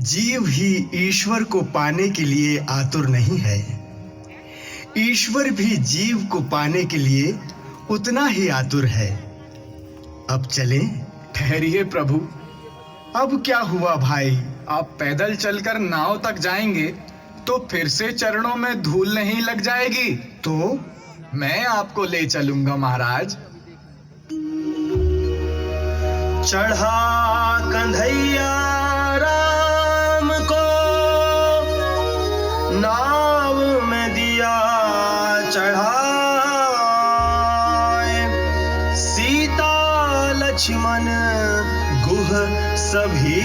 जीव ही ईश्वर को पाने के लिए आतुर नहीं है। ईश्वर भी जीव को पाने के लिए उतना ही आतुर है। अब चलें? ठहरिए प्रभु, अब क्या हुआ भाई? आप पैदल चलकर नाव तक जाएंगे तो फिर से चरणों में धूल नहीं लग जाएगी? तो मैं आपको ले चलूंगा महाराज। चढ़ा कन्हैया राम को नाव में दिया चढ़ाए, सीता लक्ष्मण गुह सभी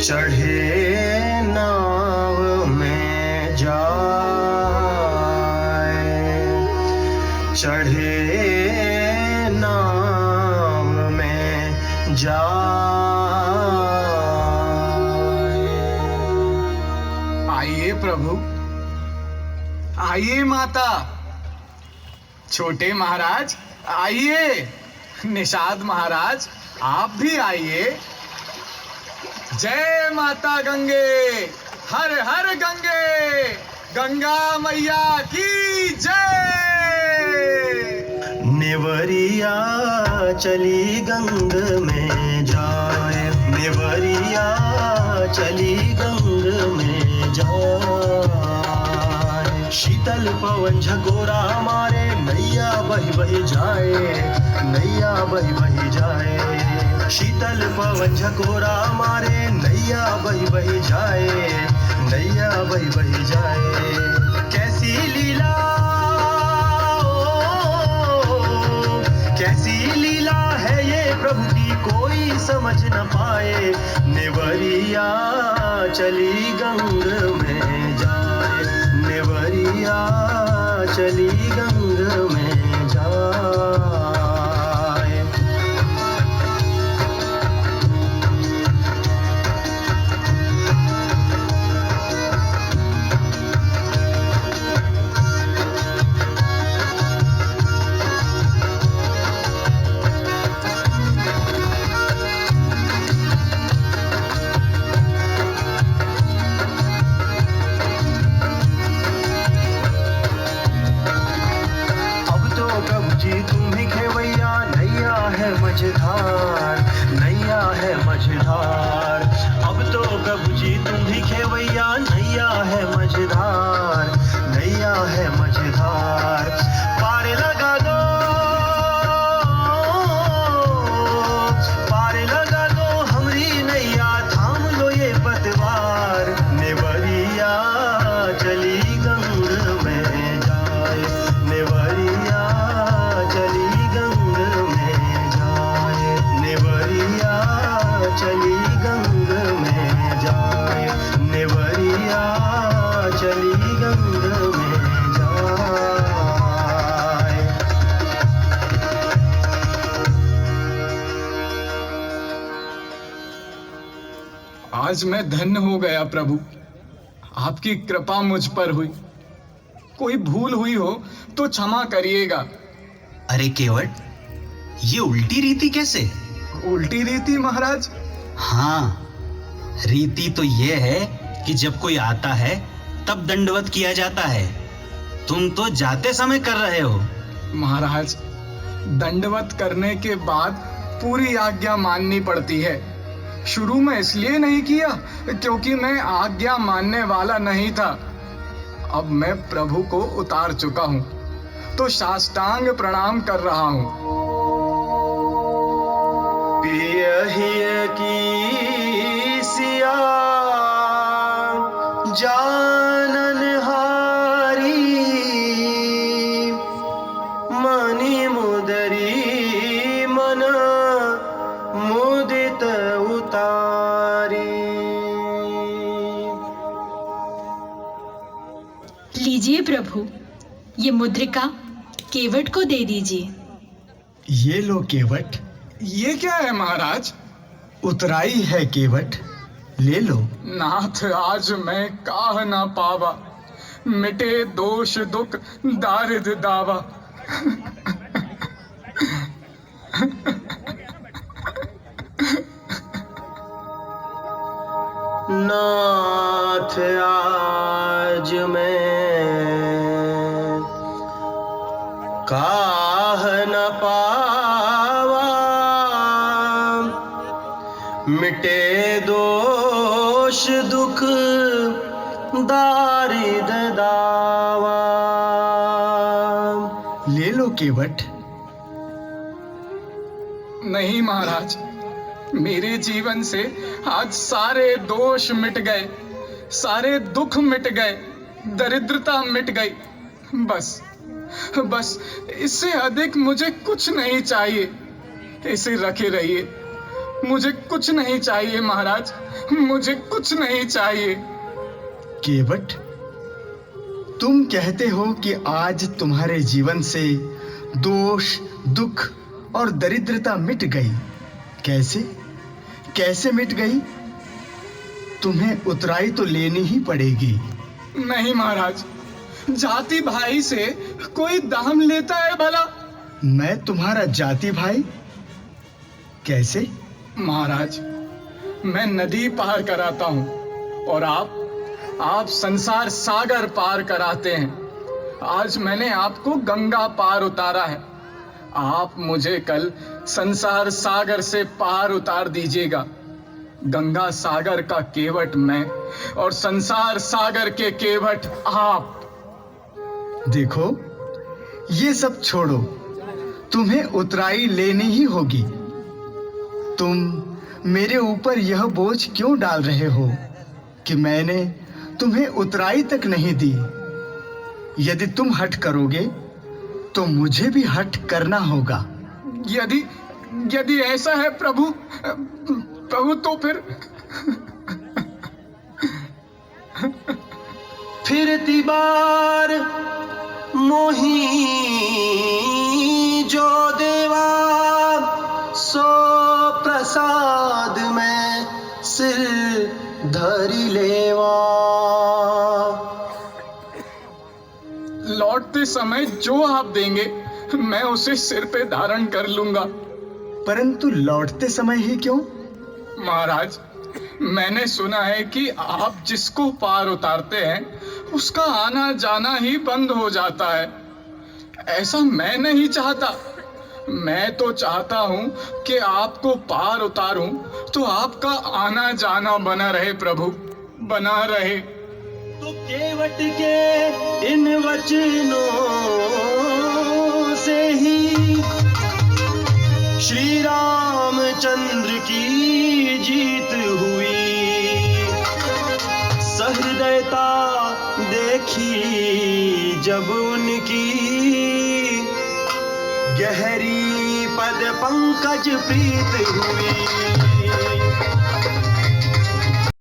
चढ़े नाव में जाए, चढ़े नाव में जाए। आइए प्रभु, आइए माता। छोटे महाराज आइए, निषाद महाराज आप भी आइए। जय माता गंगे, हर हर गंगे, गंगा मैया की जय। नेवरिया चली गंग में जाए, नेवरिया चली गंग में जाए। शीतल पवन झकोरा मारे, नैया बही बही जाए, नैया बही बही जाए। शीतल पवन झकोरा मारे, नैया बही बही जाए, नैया बही बही जाए। कैसी लीला, कैसी लीला है ये प्रभु की, कोई समझ न पाए। नेवरिया चली गंग में जाए, नेवरिया चली गंग में जाए। मझधार, नैया है मझधार। अब तो प्रभु जी तुम भी खेवैया, नैया है मझधार, नैया है मझधार। पार लगा दो, पार लगा दो हमरी नैया, थाम लो ये पतवार। नेवरिया चली गंग में जाए, नेवरिया चली गंग में जाए, नेवरिया चली गंग में जाए, नेवरिया चली गंग में जाए। आज मैं धन्य हो गया प्रभु, आपकी कृपा मुझ पर हुई। कोई भूल हुई हो तो क्षमा करिएगा। अरे केवट, ये उल्टी रीति कैसे? उल्टी रीति महाराज? हाँ, रीति तो ये है कि जब कोई आता है तब दंडवत किया जाता है। तुम तो जाते समय कर रहे हो। महाराज, दंडवत करने के बाद पूरी आज्ञा माननी पड़ती है। शुरू में इसलिए नहीं किया क्योंकि मैं आज्ञा मानने वाला नहीं था। अब मैं प्रभु को उतार चुका हूं तो साष्टांग प्रणाम कर रहा हूं। पियहिए की सिया जानन हारी, मनि मुदरी मन मुदित उतारी। लीजिए प्रभु, ये मुद्रिका केवट को दे दीजिए। ये लो केवट। ये क्या है महाराज? उतराई है केवट, ले लो। नाथ आज मैं काह ना पावा, मिटे दोष दुख दारिद दावा। नाथ आज मैं काह न पावा, मिटे दोष दुख दारिद दावा। ले लो केवट। नहीं महाराज, मेरे जीवन से आज सारे दोष मिट गए, सारे दुख मिट गए, दरिद्रता मिट गई। बस इससे अधिक मुझे कुछ नहीं चाहिए। इसे रखे रहिए, मुझे कुछ नहीं चाहिए महाराज, मुझे कुछ नहीं चाहिए। केवट, तुम कहते हो कि आज तुम्हारे जीवन से दोष, दुख और दरिद्रता मिट गई। कैसे मिट गई? तुम्हें उतराई तो लेनी ही पड़ेगी। नहीं महाराज, जाति भाई से कोई दाम लेता है भला? मैं तुम्हारा जाति भाई? कैसे? महाराज, मैं नदी पार कराता हूँ और आप संसार सागर पार कराते हैं। आज मैंने आपको गंगा पार उतारा है, आप मुझे कल संसार सागर से पार उतार दीजिएगा। गंगा सागर का केवट मैं और संसार सागर के केवट आप। देखो, ये सब छोड़ो, तुम्हें उतराई लेनी ही होगी। तुम मेरे ऊपर यह बोझ क्यों डाल रहे हो कि मैंने तुम्हें उतराई तक नहीं दी? यदि तुम हठ करोगे तो मुझे भी हठ करना होगा। यदि ऐसा है प्रभु तो फिर तिबार मोही जो देवा, सो प्रसाद में सिर धरी लेवा। लौटते समय जो आप देंगे मैं उसे सिर पे धारण कर लूंगा। परंतु लौटते समय ही क्यों? महाराज, मैंने सुना है कि आप जिसको पार उतारते हैं उसका आना जाना ही बंद हो जाता है। ऐसा मैं नहीं चाहता। मैं तो चाहता हूं कि आपको पार उतारूं तो आपका आना जाना बना रहे प्रभु, बना रहे। तो केवट के इन वचनों से ही श्री रामचंद्र की जीत हुई। सहृदयता देखी जब उनकी, गहरी पद पंकज प्रीत हुई।